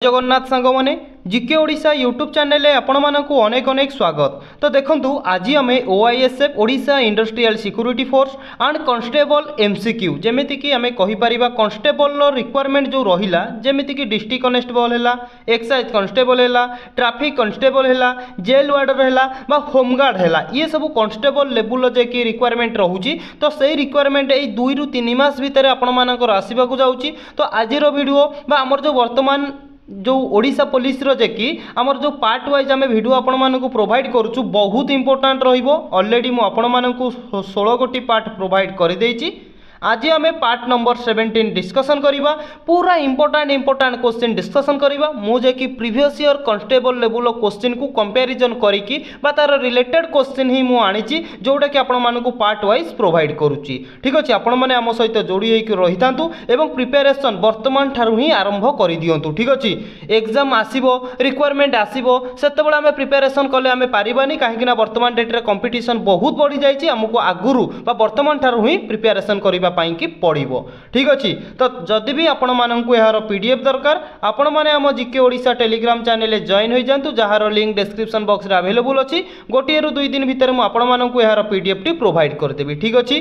जगन्नाथ सांग मैंने GK Odisha YouTube channel आपण मानकु अनेक अनेक स्वागत। तो देखंतु आज आम OISF Odisha industrial security force and constable MCQ जेमिति कि आम कहीपर कांस्टेबल रिक्वायरमेंट जो रहा जेमिति कि डिस्ट्रिक्ट कांस्टेबल है, एक्साइज कांस्टेबल है, ट्रैफिक कांस्टेबल है, जेल वार्डर है, होमगार्ड है, ये सब कांस्टेबल लेवल जे रिक्वायरमेंट रोचे। तो सही रिक्वायरमेंट यही 2 ରୁ 3 मास भितर आपण आसवाक जाऊँगी। तो आज वीडियो आमर जो वर्तमान जो ओडिशा पुलिस रो जे कि आमर जो पार्ट वाइज आम वीडियो आपण मानकु प्रोवाइड करूछु बहुत इंपोर्टेंट रहिबो। ऑलरेडी मु आपण मानकु 16 गोटी पार्ट प्रोवाइड कर देछि। आज आम पार्ट नंबर 17 डिस्कसन करिबा। पूरा इंपोर्टेंट क्वेश्चन डिस्कसन करिबा। मु जे कि previous year constable level question को कंपैरिजन करिकि बा तार रिलेटेड क्वेश्चन ही मु आनिछि जोटा कि आपण मानकु पार्ट वाइज प्रोवाइड करूछि। ठीक अछि, आपण माने आम सहित जोड़ी होइकि रहितांतु एवं प्रिपरेशन वर्तमान ठारु ही आरंभ करि दियंतु। ठीक अछि, एग्जाम आसीबो, रिक्वायरमेंट आसीबो, सेतेबेला आमे प्रिपरेशन कले आमे पारिबानी काहेकि ना वर्तमान डेट रे कंपटीशन बहुत बढ़ी जाइछि। हमकु आगुरु बा वर्तमान ठारु ही प्रिपरेशन करिबा पाइंकी पड़िबो। ठीक अछि, तो जदि भी आपण माननकु यार पीडीएफ दरकार आपण माने हम GK Odisha Telegram channel join होई जांतु, जहार लिंक डिस्क्रिप्शन बॉक्स रे अवेलेबल अछि। गोटिए रु 2 दिन भितर मु आपण माननकु यार पीडीएफ टी प्रोवाइड कर देबी। ठीक अछि,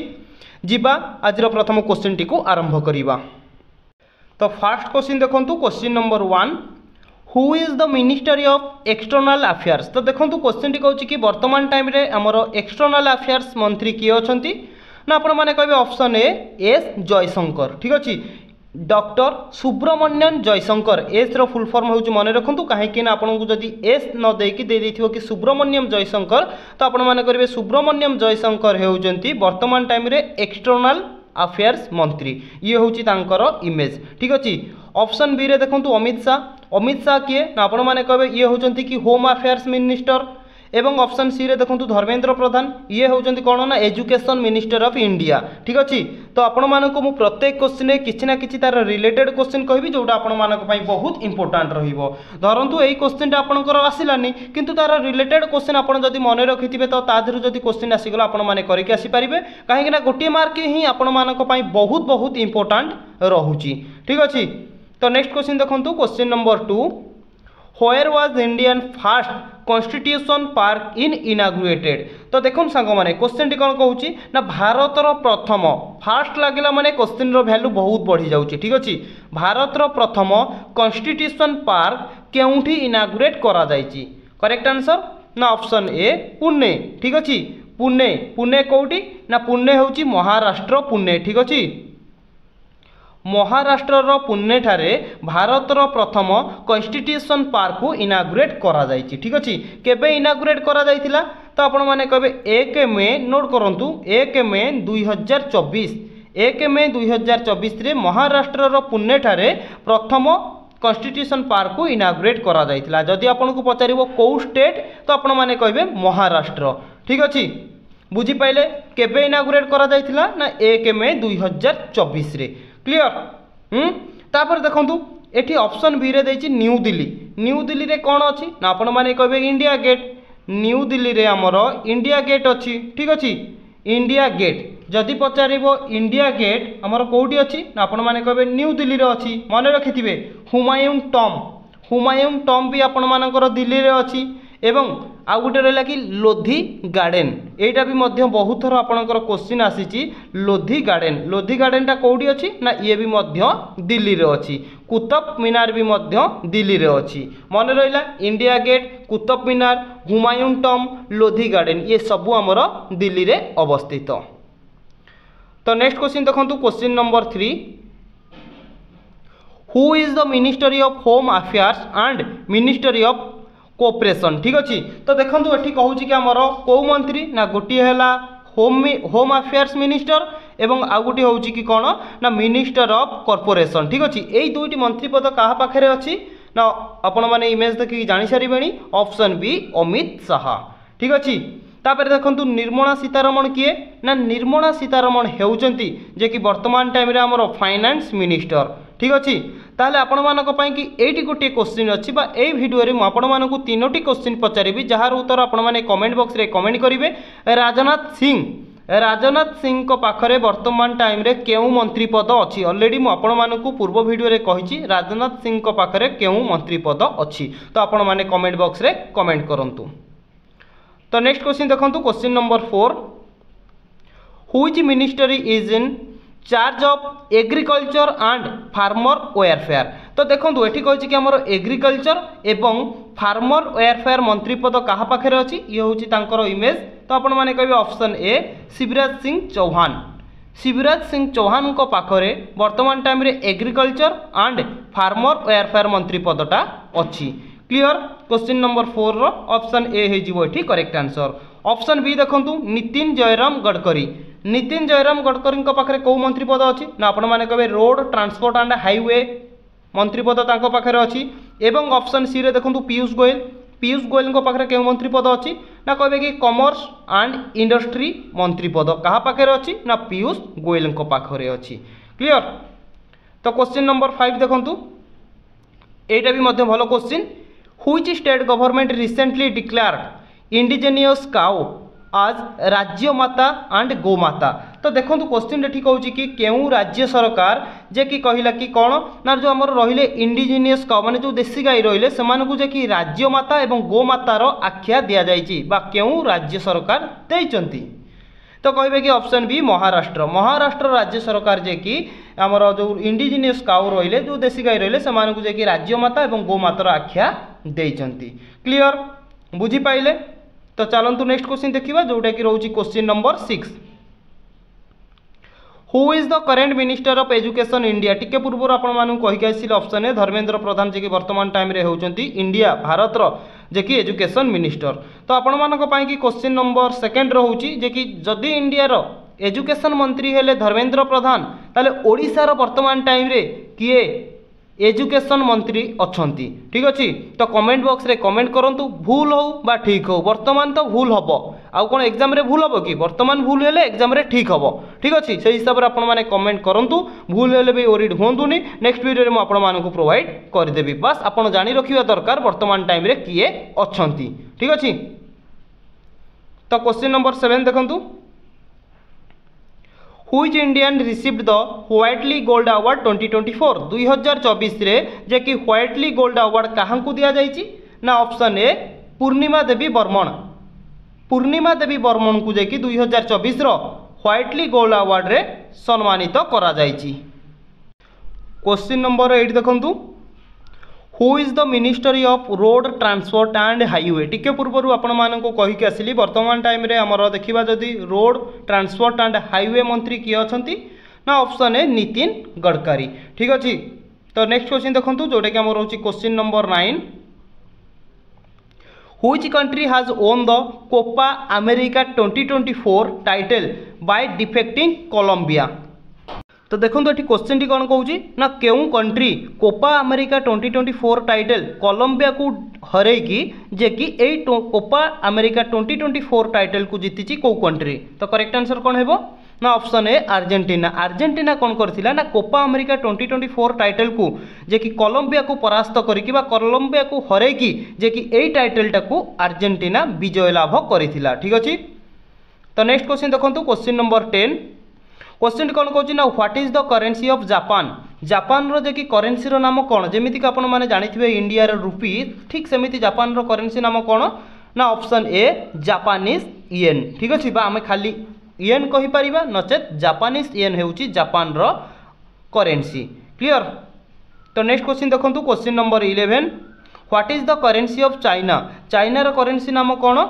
जिबा आजर प्रथम क्वेश्चन टी को आरंभ करिबा। तो फर्स्ट क्वेश्चन देखंतु, question number 1, who is the ministry of external affairs. तो देखंतु क्वेश्चन टी कहउछि कि वर्तमान टाइम रे हमर एक्सटर्नल अफेयर्स मंत्री किए अछंती ना आपण माने कहबे ऑप्शन ए एस जयशंकर। ठीक अछि, डॉक्टर सुब्रमण्यन जयशंकर। एस रो फुल फॉर्म होउछि मन रखंतु काहेकि ना आपन को जदी एस न देकी दे देथिबो कि सुब्रमण्यम जयशंकर तो आपण माने करबे सुब्रमण्यम जयशंकर हेउजंती वर्तमान टाइम रे एक्सटर्नल अफेयर्स मंत्री। ये होउछि तांकर इमेज। ठीक अछि, ऑप्शन बी रे देखंतु अमित शाह। अमित शाह किए ना आपण माने कहबे ये होउजंती कि होम अफेयर्स मिनिस्टर। एवं ऑप्शन सी रे देखंतु धर्मेंद्र प्रधान। ये होउजंती कोन ना एजुकेशन मिनिस्टर ऑफ इंडिया। ठीक अछि, तो आपण मानको मु प्रत्येक क्वेश्चन रे किछि ना किछि तार रिलेटेड क्वेश्चन कहबी जोटा आपण मानको पई बहुत इंपोर्टेंट रहिबो। धरंतु एई क्वेश्चन आपणकर आसिलानी किंतु तार रिलेटेड क्वेश्चन आपण जदी मन रखिथिबे तो ताधरु जदी क्वेश्चन आसीगला आपण माने करिके आसी परिबे काहे कि ना गोटे मार्क ही आपण मानको पई बहुत इंपोर्टेंट रहुची। ठीक अछि, तो नेक्स्ट क्वेश्चन देखंतु, question number 2, where was Indian first constitution park in inaugurated. तो देखो सांग माने क्वेश्चन टी कोन कहूची ना भारतर प्रथम फास्ट लागिला माने क्वेश्चन रो वैल्यू बहुत बढ़ी जाउची। ठीक अछि, भारतर प्रथम कॉन्स्टिट्यूशन पार्क केउठी इनाग्रेट करा जायची। करेक्ट आंसर ना ऑप्शन ए पुणे। ठीक अछि, पुणे। पुणे कोउठी ना पुणे होउची महाराष्ट्र पुणे। ठीक अछि, महाराष्ट्र पुणे ठारे भारतर प्रथम कॉन्स्टिट्यूशन पार्क को इनाग्रेट करा जायछि। ठीक अछि, केबे इनाग्रेट करा जायतिला तो आपण माने कहबे 1 मे, नोट करंतु 1 मे 2024। 1 मे 2024 रे महाराष्ट्र पुणे ठारे प्रथम कॉन्स्टिट्यूशन पार्क को इनाग्रेट करा जायतिला। जदि आपण को पचारिबो को स्टेट तो आपण माने कहबे महाराष्ट्र। ठीक अछि, बुझी पाइले केबे इनाग्रेट करा जायतिला ना 1 मे 2024 रे। क्लियर। तापर देखंतु एठी ऑप्शन बी रे देछि न्यू दिल्ली। न्यू दिल्ली रे कोन अछि ना आपण माने कहबे इंडिया गेट। न्यू दिल्ली रे हमरो इंडिया गेट अछि। ठीक अछि, इंडिया गेट जदि पचारिबो इंडिया गेट हमरो कोउठी अछि ना आपण माने कहबे न्यू दिल्ली रे अछि। माने रखिथिबे हुमायूं टॉम। हुमायूं टॉम भी आपण मानकर दिल्ली रे अछि। एवं आ गुटे रहला कि लोधी गार्डन। एटा भी मध्य बहुत थर आपनकर क्वेश्चन आसीची लोधी गार्डन। लोधी गार्डन टा कोउठी अछि ना ये भी मध्य दिल्ली रे अछि। कुतुब मीनार भी मध्य दिल्ली रे अछि। मन रहिला India gate, Qutub Minar, Humayun Tom, Lodhi garden ये सब हमर दिल्ली रे अवस्थित। तो नेक्स्ट क्वेश्चन देखंतु, question number 3, who is the ministry of home affairs and ministry of cooperation. ठीक अछि, तो देखंतु एठी कहूची कि हमर को मंत्री ना गोटी हैला होम अफेयर्स मिनिस्टर एवं आ गोटी होउची कि कोन ना मिनिस्टर ऑफ कॉर्पोरेशन। ठीक अछि, एई दुईटी मंत्री पद काहा पाखरे अछि ना आपण माने इमेज देखि जानि सारिबेनी ऑप्शन बी अमित शाह। ठीक अछि, तापर देखंतु निर्मला सीतारमण किए ना निर्मला सीतारमण हेउचंती जे कि वर्तमान टाइम रे हमर फाइनेंस मिनिस्टर। ठीक अछि, ताले आपण मानक पई कि एटी गोटे क्वेश्चन अछि बा ए वीडियो रे म आपण मानकु तीनोटी क्वेश्चन पचारिबी जहार उत्तर आपण माने कमेंट बॉक्स रे कमेंट करिवे। राजनाथ सिंह राजनाथ सिंह को पाखरे वर्तमान टाइम रे केउ मंत्री पद अच्छी ऑलरेडी मु आपण मानकु पूर्व वीडियो रे कहिछि राजनाथ सिंह को पाखरे केउ मंत्री पद अच्छी तो आपण माने कमेंट बॉक्स रे कमेंट करंतु। तो नेक्स्ट क्वेश्चन देखंतु question number 4 which ministry is in charge of agriculture and farmer welfare. तो देखो ये कही कि आमर एग्रीकल्चर एवं फार्मर वेलफेयर मंत्री पद क्या पाखे अच्छी ये हूँ इमेज तो आपण मैंने कहे ऑप्शन ए शिवराज सिंह चौहान। शिवराज सिंह चौहान को पाखरे वर्तमान टाइम रे एग्रीकल्चर एंड फार्मर वेलफेयर मंत्री पदटा अच्छी। क्लियर। क्वेश्चन नंबर 4 रो ऑप्शन ए हो करेक्ट आंसर। ऑप्शन बी देखंतु नितिन जयराम गडकरी। नितिन जयराम गडकरी पाखे कौ मंत्री पद अच्छी ना आपण मैंने कहे रोड ट्रांसपोर्ट एंड हाईवे मंत्री पद पाखे अच्छी। एवं ऑप्शन सी रे देखंतु पीयूष गोयल। पीयूष गोयल पाखे क्यों मंत्री पद अच्छी ना कहे कि कॉमर्स एंड इंडस्ट्री मंत्री पद क्या पाखे अच्छी ना पीयूष गोयल पाखे अच्छी। क्लियर। तो क्वेश्चन नंबर 5 देखंतु एटा भी मध्य भलो question which state government recently declared indigenous cow आज राज्य माता एंड गोमाता। तो देखो क्वेश्चन ठीक हो कि केउ राज्य सरकार जे कि कहला कि कौन ना जो आमर रहिले इंडिजिनियस काउ माने जो देसी गाई रहिले सेमानकु जे कि राज्य माता एवं गोमातार आख्या दिया जाइछि बा केउ राज्य सरकार देइचंती। तो कहे कि ऑप्शन बी महाराष्ट्र। महाराष्ट्र राज्य सरकार जे कि आमर जो इंडिजिनियस काउ रहिले जो देसी गाई रहिले सेमानकु जे कि राज्य माता एवं गोमातार आख्या देइचंती। क्लियर बुझी पाइले। तो चलतु नेक्स्ट क्वेश्चन देखा जोटा कि रोचे question number 6 who is the current minister of education India. टिके पूर्व आपसी ऑप्शन है धर्मेंद्र प्रधान जी वर्तमान टाइम रे होचंती इंडिया भारत जे कि एजुकेशन मिनिस्टर। तो आपण मानक पई कि क्वेश्चन नंबर 2 रोची जे कि जदि इंडिया रो एजुकेशन मंत्री हेले धर्मेंद्र प्रधान ताले ओडिसा रो वर्तमान टाइम रे किए एजुकेशन मंत्री अच्छी। ठीक अच्छे तो कमेंट बॉक्स रे कमेंट करंतु भूल हो बा ठीक हो वर्तमान तो भूल हम आउ कौन एग्जाम रे भूल हम कि वर्तमान भूल हेले एग्जाम रे ठीक हम। ठीक अच्छे से हिसाब से आपण मैंने कमेंट करंतु भूल हेले भी ओरिड हुंतुनी नेक्स्ट वीडियो रे मु आपण मानकु प्रोवाइड कर देबी बस आपण जानि रखिबा दरकार वर्तमान टाइम रे किए अच्छी। ठीक अच्छे तो क्वेश्चन नंबर 7 देखंतु which Indian received the Whitley gold award 2024। 2024 रे जे कि व्हाइटली गोल्ड अवार्ड काहांकु दिया जाइछि ना ऑप्शन ए पूर्णिमा देवी बर्मन। पूर्णिमा देवी बर्मन को जे कि 2024 रो व्हाइटली गोल्ड अवार्ड रे सम्मानित करा जाइछि। क्वेश्चन नंबर 8 देखंतु who is the ministry of road transport and highway. टिके पूर्व आपण मानक कहीकि आसिली वर्तमान टाइम रे हमर देखिबा जदि रोड ट्रांसपोर्ट एंड हाईवे मंत्री किए अछंती ना ऑप्शन है नितिन गडकरी। ठीक अच्छे तो नेक्स्ट क्वेश्चन देखंतु जोटा कि हमर होची question number 9 which country has won the Copa America 2024 title by defeating Colombia. तो देखो ये क्वेश्चन टी कौन कहूँ ना केउ country Copa America 2024 title Colombia को हरैकी जे कि एई कोपा अमेरिका 2024 टाइटल को जीति कौ कंट्री। तो करेक्ट आंसर कौन है ना ऑप्शन है अर्जेंटीना। अर्जेंटीना कौन करथिला ना कोपा अमेरिका 2024 टाइटल को जे कि कोलंबिया को परास्त करिकि बा कोलंबिया को हरैकी जे कि एई टाइटलटा को अर्जेंटीना विजय लाभ करिथिला। ठीक अछि तो नेक्स्ट क्वेश्चन देखंतु क्वेश्चन नंबर 10 क्वेश्चन कौन कहूँ ना what is the currency of Japan. Japan रो जे कि करेन्सी रो नाम कौन जेमिति कि आपण माने जानिथिबे इंडिया रो रुपी ठीक सेमिति जापान रो करेन्सी नाम कौन ना ऑप्शन ए जापानीज येन। ठीक अछि बा हमें खाली येन कहि परिबा नचेत जापानीज येन हेउची जापान रो करेन्सी। क्लियर। तो नेक्स्ट क्वेश्चन देखंतु question number 11 what is the currency of China. China रो करेन्सी नाम कौन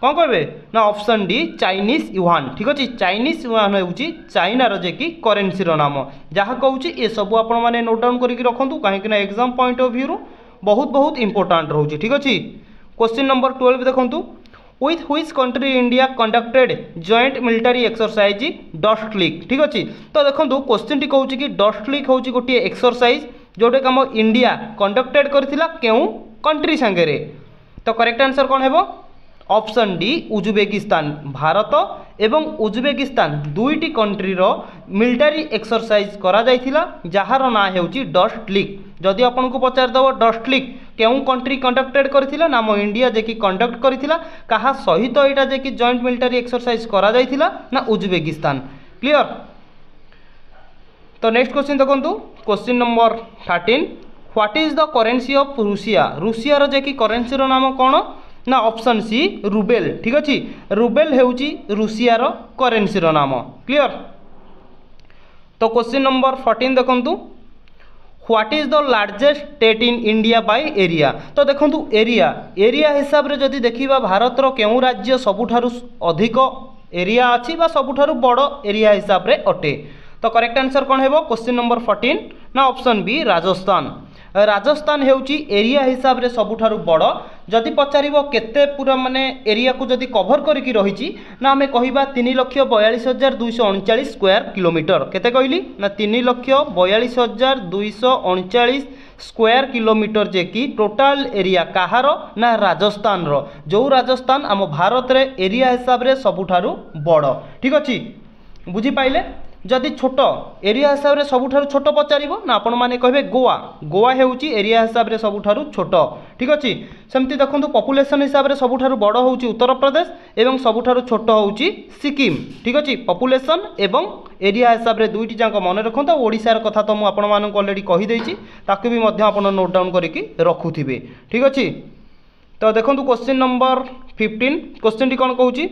कौन कहे ना ऑप्शन डी चाइनीज युआन। ठीक अच्छे चाइनीज युआन हूँ चाइनार जे कि करेन्सी नाम जहाँ कहूँ ये सब आप नोट डाउन करके रखु कहीं एग्जाम पॉइंट ऑफ व्यू बहुत बहुत इंपोर्टाट रोचे। ठीक अच्छे क्वेश्चन नंबर 12 देखूँ with which country India conducted joint military exercise dust league. ठीक अच्छे तो देखो क्वेश्चन टी कहूँ कि डस्ट लीग हूँ गोटे एक्सरसाइज जोटा कि आम इंडिया कंडक्टेड करथिला केउ कंट्री सांगे। तो करेक्ट आंसर कौन है ऑप्शन डी उज्बेकिस्तान। भारत एवं उज्बेकिस्तान दुईटी कंट्री रो मिलिटरी एक्सरसाइज करा जाइथिला जहार ना हेउची डस्ट लीग जदि आपन को पचार दब डस्टलिक केउं कंट्री कंडक्टेड करथिला ना आम इंडिया जे कि कंडक्ट करथिला कहा सहित एटा जे कि जॉइंट मिलिटरी एक्सरसाइज करा जायथिला ना उज्बेकिस्तान। क्लियर। तो नेक्स्ट क्वेश्चन देखंतु question number 13 what is the currency of Russia. Russia जे कि करेंसी रो नाम कोन ना ऑप्शन सी रूबेल। ठीक अछि रूबेल हेउची रूसिया रो करेंसी रो नाम। क्लियर। तो क्वेश्चन नंबर 14 देखंतु what is the largest state in India by area. तो देखंतु एरिया हिसाब रे जदि देखिबा भारत रो केउ राज्य सबुठारु अधिक एरिया अछि बा सबुठारु बड़ एरिया हिसाब रे अटे। तो करेक्ट आंसर कौन है क्वेश्चन नंबर 14 ना ऑप्शन बी राजस्थान। राजस्थान हेउची एरिया हिसाब रे सबुठारु बड़। जदि पचारिबो केते पूरा माने एरिया को जदि कवर करिकी रहिची ना आमे कहिबा 3,42,239 स्क्वायर किलोमीटर। केते कहली ना 3,42,239 स्क्वायर किलोमीटर जे कि टोटल एरिया कहार ना राजस्थान रो। जो राजस्थान आम भारत रे एरिया हिसाब रे सबुठारु बड़। ठीक अछि बुझी पाइले। जदि छोट एरिया हिसाब रे सबुठारु छोट पचारिबो ना आपण माने कहबे गोवा हेउची एरिया हिसाब रे सबुठारु छोट। ठीक अछि सेमति देखंतु पॉपुलेशन हिसाब रे सबुठारु बड़ होउची उत्तर प्रदेश एवं सबुठारु छोट होउची सिक्किम। ठीक अछि पॉपुलेशन एवं एरिया हिसाब रे दुईटी जांक मन रखंतु। ओडिसा रे कथा तो मु आपण मानक ऑलरेडी कहि देइची ताकु भी मध्य आपण नोट डाउन करिकि रखुथिबे। ठीक अछि तो देखंतु क्वेश्चन नंबर 15 क्वेश्चन टी कोन कहूची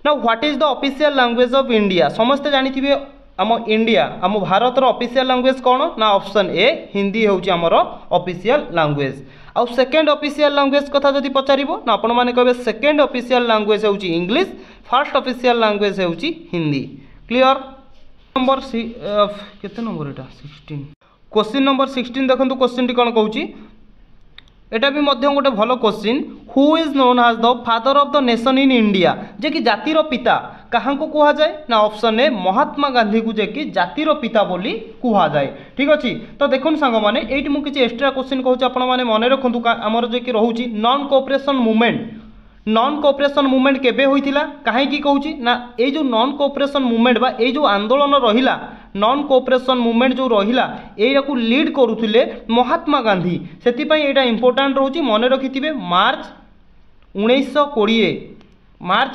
ना what is the official language of India. समस्ते जानिथिबे आम इंडिया आम भारत रो ऑफिशियल लैंग्वेज कौन ना ऑप्शन ए हिंदी होउची हमर ऑफिशियल लैंग्वेज। आउ सेकंड ऑफिशियल लैंग्वेज कथा जदि पचारिबो ना आपण माने कहबे सेकंड ऑफिशियल लैंग्वेज होउची इंग्लिश फर्स्ट ऑफिशियल लैंग्वेज होउची हिंदी। क्लियर। नंबर केते नंबर एटा 16 क्वेश्चन नंबर 16 देखंतु क्वेश्चन टी कोन कहूची एटा भी मध्यम गोटे भलो question who is known as the father of the nation in India. जे कि जातिर पिता कहाँ को कहा जाए ना ऑप्शन ए महात्मा गांधी को जे कि जातिर पिता बोली कहा जाए। ठीक अछि तो देखुन सांग माने एटी मु किछि एक्स्ट्रा क्वेश्चन कहूची आपण माने मने रखंतु हमर जे कि रहूची नॉन कोऑपरेशन मूवमेंट केबे होइथिला काहे की कहूची ना ए जो नॉन कोऑपरेशन मूवमेंट बा ए जो आंदोलन रहिला नॉन कोऑपरेशन मूवमेंट जो रहिला एया को लीड करूथिले महात्मा गांधी। सेति पई एटा इंपोर्टेंट रहूची मने रखिथिबे मार्च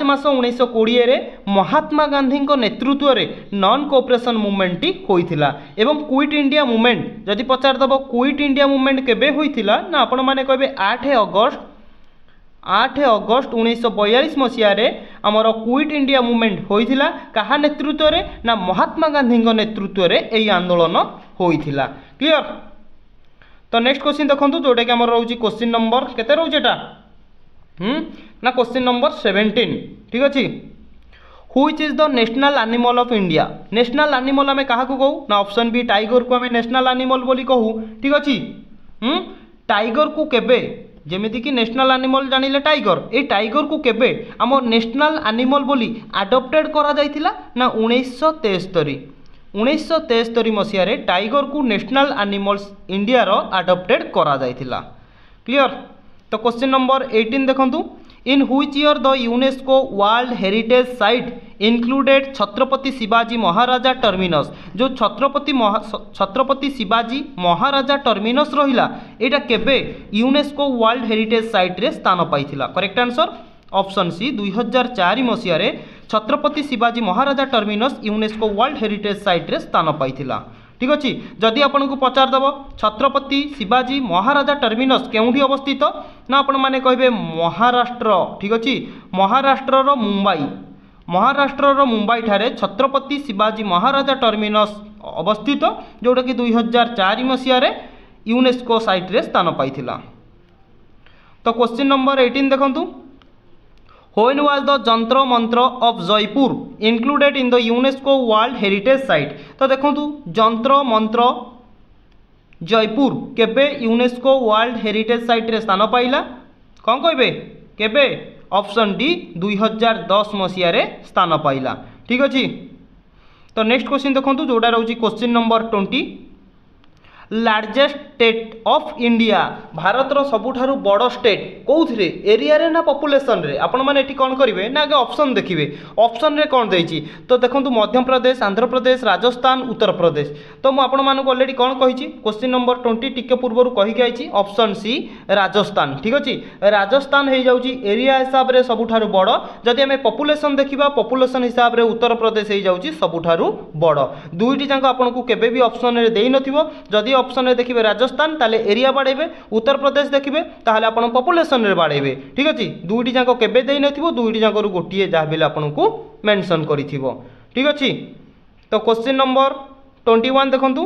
मास 1920 रे महात्मा गांधी नेतृत्व रे नॉन कोऑपरेशन मूवमेंट टी होइथिला। एवं क्विट इंडिया मूवमेंट जदि पचार दबो क्विट इंडिया मूवमेंट केबे होइथिला ना आपण माने कहबे 8 अगस्त 1942 मसीह रे हमर क्विट इंडिया मूवमेंट होइथिला। कहा नेतृत्व रे ना महात्मा गांधी नेतृत्व रे एई आंदोलन होइथिला। क्लियर। तो नेक्स्ट क्वेश्चन देखंतु जोटा कि हमर रहउची क्वेश्चन नंबर केते रहउची एटा ना क्वेश्चन नंबर 17। ठीक अछि which is the national animal of India. National animal हमें कहा को कहू ना ऑप्शन बी टाइगर को हमें नेशनल एनिमल बोली कहू। ठीक अछि टाइगर को केबे जेमिति कि नेशनल एनिमल जानिले टाइगर ए टाइगर को केबे आम नेशनल एनिमल बोली अडॉप्टेड करा जाइथिला ना 1973 मसीह रे टाइगर को नेशनल एनिमल्स इंडिया रो अडॉप्टेड करा जाइथिला। क्लियर। तो क्वेश्चन नंबर 18 देखंतु in which year the UNESCO world heritage site included Chhatrapati Shivaji Maharaja terminus. जो छत्रपति शिवाजी महाराजा टर्मिनस रहिला एटा केबे यूनेस्को वर्ल्ड हेरिटेज साइट रे स्थान पाइथिला। करेक्ट आंसर ऑप्शन सी 2004 मसीह रे Chhatrapati Shivaji Maharaja terminus UNESCO world heritage site रे स्थान पाइथिला। ठीक अच्छे जदि आपन को पचार दब छत्रपति शिवाजी महाराजा टर्मिनस केउठी अवस्थित ना आपण माने कहबे महाराष्ट्र। ठीक अच्छे महाराष्ट्र मुंबई ठारे छत्रपति शिवाजी महाराजा टर्मिनस अवस्थित जोटा कि 2004 मसीह रे यूनेस्को साइट रे स्थान पाइथिला। तो क्वेश्चन नंबर 18 देखंतु When was the जंत्र मंत्र of Jaipur included in the UNESCO World Heritage Site। तो देखंतु जंत्र मंत्र जयपुर केबे यूनेस्को वर्ल्ड हेरिटेज साइट रे स्थान पाइला कौन कहबे केबे ऑप्शन डी 2010 मसीह रे स्थान पाइला। ठीक अछि तो नेक्स्ट क्वेश्चन देखंतु जोडा रहउची question number 20 largest state of India भारतर सबुठारु बड़ स्टेट कौथिरे एरिया रे ना पॉपुलेशन रे आपण माने एठी कोन करिवे ना आगे ऑप्शन देखिवे ऑप्शन रे कोन देइची तो देखंतु मध्य प्रदेश आंध्र प्रदेश राजस्थान उत्तर प्रदेश तो मु आपण मानको ऑलरेडी कोन कहिची क्वेश्चन नंबर 20 टिके पूर्वरु कहि गाइची ऑप्शन सी राजस्थान ठीक अछि राजस्थान हे जाउची एरिया हिसाब रे सबुठारु बड़ जदि हमें पॉपुलेशन देखिबा पॉपुलेशन हिसाब रे उत्तर प्रदेश हे जाउची सबुठारु बड़ दुईटी जांको आपनको केबे भी ऑप्शन रे देइ नथिबो जदि ऑप्शन रे देखिबे राजस्थान ताले एरिया बाड़ेबे उत्तर प्रदेश देखिबे ताले आपण पॉपुलेशन रे बाड़ेबे ठीक अछि दुईटी जांको केबे देइ नथिबो दुईटी जांको रु गोटिए जा बेले आपनको मेंशन करिथिबो ठीक अछि तो क्वेश्चन नंबर 21 देखंतु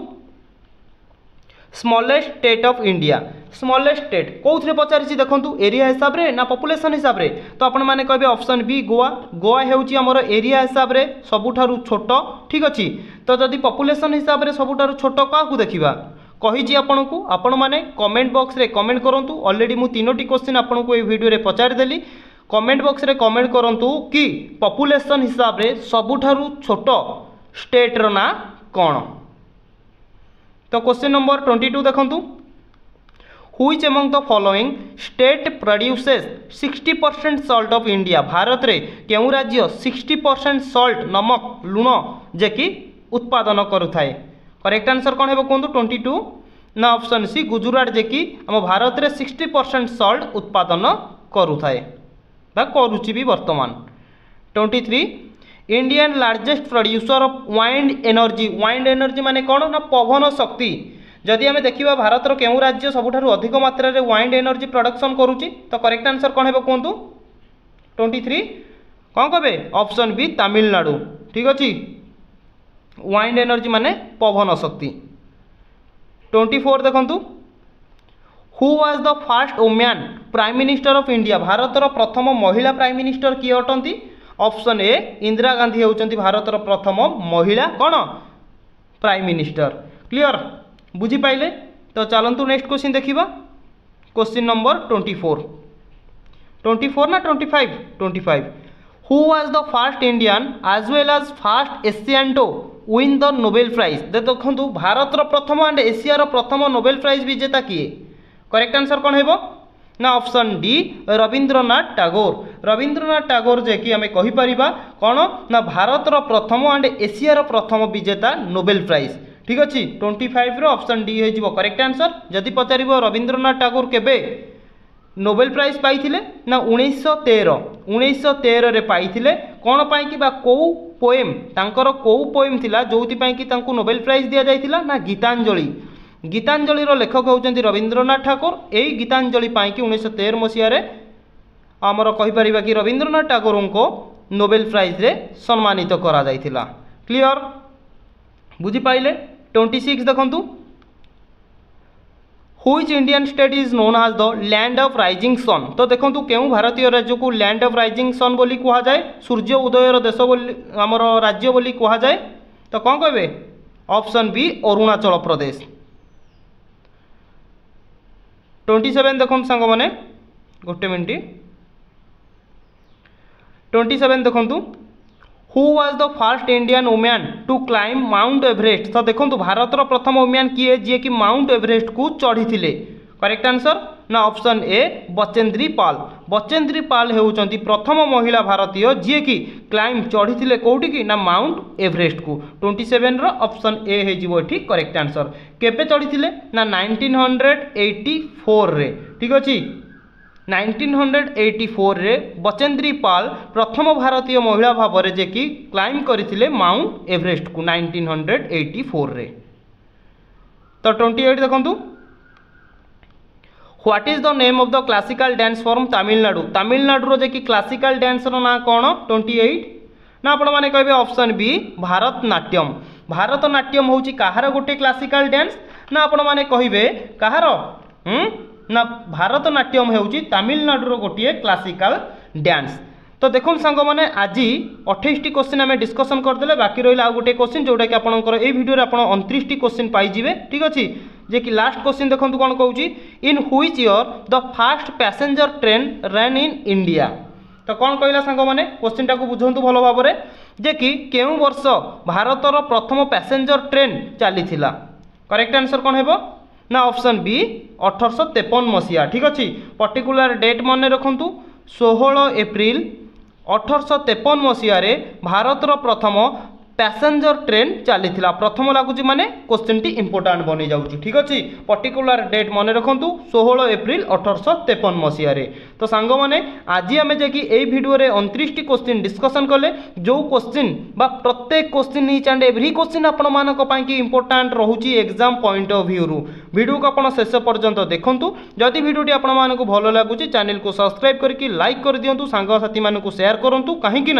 smallest state of India smallest state कौथरे पचारिछि देखंतु एरिया हिसाब रे ना पॉपुलेशन हिसाब रे तो आपण माने कहबे ऑप्शन बी गोवा गोवा हेउची हमर एरिया हिसाब रे सबुठारु छोट ठीक अछि तो जदि पॉपुलेशन हिसाब रे सबुठारु छोट काकू देखिबा कहिछि आपनकू आपण माने कमेंट बॉक्स रे कमेंट करंतु ऑलरेडी मु तीनोटी क्वेश्चन आपनकू ए वीडियो रे पचारि देली कमेंट बॉक्स रे कमेंट करंतु कि पॉपुलेशन हिसाब रे सबुठारु छोट स्टेट रो ना कोन तो क्वेश्चन नंबर 22 देखंतु which among the following state produces 60% salt of India Bharat रे केउ राज्य 60% सॉल्ट नमक लुण जे कि उत्पादन करुथाय करेक्ट आंसर कोन हेबो कोंतु 22 ना ऑप्शन सी गुजरात जे कि हम भारत रे 60% सॉल्ट उत्पादन करुथाय बा करूची भी वर्तमान 23 Indian largest producer of wind energy माने कौन ना पवन शक्ति जदि हमें देखिबा भारतर केउ राज्य सबुठारु अधिक मात्रा रे वाइंड एनर्जी प्रोडक्शन करूची तो करेक्ट आंसर कोन हेबो कोंतु 23 कोन कहबे ऑप्शन बी तमिलनाडु ठीक अछि वाइंड एनर्जी माने पवन शक्ति 24 देखंतु who was the first women prime minister of India भारतर प्रथम महिला प्राइम मिनिस्टर किए अटंती ऑप्शन ए इंदिरा गांधी होउचंती भारतर प्रथम महिला कौन प्राइम मिनिस्टर क्लियर बुझी पाइले तो चलंतु नेक्स्ट क्वेश्चन देखिबा क्वेश्चन नंबर 24 ना 25 who was the first Indian as well as first Asian to win the Nobel prize देखंतु भारतर प्रथम एंड एशिया प्रथम नोबेल प्राइज विजेता किए करेक्ट आंसर कौन हेबो ना ऑप्शन डी रविंद्रनाथ टैगोर जे कि हमें कहि परिबा कोन ना भारतर प्रथम एंड एशिया प्रथम विजेता नोबेल प्राइज ठीक अछि 25 रो ऑप्शन डी हे जिवो करेक्ट आंसर जदि पचारिबो रविंद्रनाथ टैगोर केबे नोबेल प्राइज पाइथिले ना 1913 रे पाइथिले कोन पाई कि बा को पोएम तांकर को पोएम थिला जोति पाई कि तांकु नोबेल प्राइज दिया जाइथिला ना गीतांजलि लेखक होउचंती रविंद्रनाथ ठाकुर एई गीतांजलि पाई कि 1913 मसिया रे आमर कहि परिबा कि रविंद्रनाथ टैगोर को नोबेल प्राइज रे सम्मानित करा जाइथिला क्लियर बुझी पाइले 26 देखंतु which Indian state is known as the land of rising sun तो देखंतु केउ भारतीय राज्य को लैंड ऑफ राइजिंग सन बोली कहा जाए सूर्य उदयर देश बोली आमर राज्य बोली कहा जाए तो कौन कहबे ऑप्शन बी अरुणाचल प्रदेश 27 देखो सांग मैंने गोटे मिनट 27 देखु who was the first Indian women to climb Mount Everest तो देखो भारतर प्रथम वुमेन किए जी कि माउंट एवरेस्ट को चढ़ी थे करेक्ट आंसर ना ऑप्शन ए बचेंद्री पाल होउचंती प्रथम महिला भारतीय जी कि क्लाइम चढ़ी थे कौटी की ना माउंट एवरेस्ट को 27 रो ऑप्शन ए हे जिवो ठीक करेक्ट आंसर केबे चढ़ी थे ना 1984 रे ठीक अछि 1984 रे बचेंद्री पाल प्रथम भारतीय महिला भाव रे जे कि क्लाइम करथिले माउंट एवरेस्ट को 1984 रे तो 28 देखंतु what is the name of the classical dance form Tamil Nadu जे कि क्लासिकल डांस रो ना कोन 28 ना आपण माने कहबे ऑप्शन बी भारतनाट्यम होउची काहार गोटे क्लासिकल डांस ना आपण माने कहबे काहार ना भारतनाट्यम होउची तमिलनाडु गोटे क्लासिकल डांस तो देखो सांग मैंने आज 28 क्वेश्चन आम डिस्कसन करदे बाकी रहा आउ गोटे क्वेश्चन जोटा कि आपंकर ये भिडियो आप 29 क्वेश्चन पाइबे ठीक अच्छे जे कि लास्ट क्वेश्चन देखो कौन कौन in which year the fast passenger train run in India तो कौन कहला सांग मैंने क्वेश्चन टाक बुझंतु भल भाव में जे कि केउ वर्ष भारतर प्रथम पैसेंजर ट्रेन चली करेक्ट आंसर कौन है ना ऑप्शन बी 1853 मसीहा। ठीक अच्छे पर्टिकुलर डेट मन रखु 16 एप्रिल 1853 मसीह भारतर प्रथम पैसेंजर ट्रेन चली प्रथम लगुच माने क्वेश्चन टी इंपोर्टाट बनी जाऊँ। ठीक अच्छे पर्टिकुलर डेट मन रखु 16 एप्रिल 1853 मसीह। तो सांग मैंने आज आम जा भिडियो 29 टी क्वेश्चन डिस्कसन कले जो क्वेश्चन बा प्रत्येक question each and every question आपण इंपोर्टाट रोचे exam point of view video को आप शेष पर्यंत देखूँ। जदि भिडियोटी आपको भल लगुच चैनल को सब्सक्राइब करके लाइक कर दिंतु सांगसाथी मानू शेयर करूँ कहीं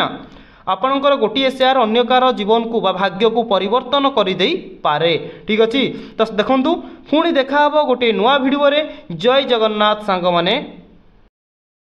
आपणकर गोटे शेयर अन्य कार जीवन को भाग्य को परिवर्तन करदे पारे। ठीक अच्छे तो देखु पुणी देखा गोटे नुआ भिडियो। जय जगन्नाथ सांग माने।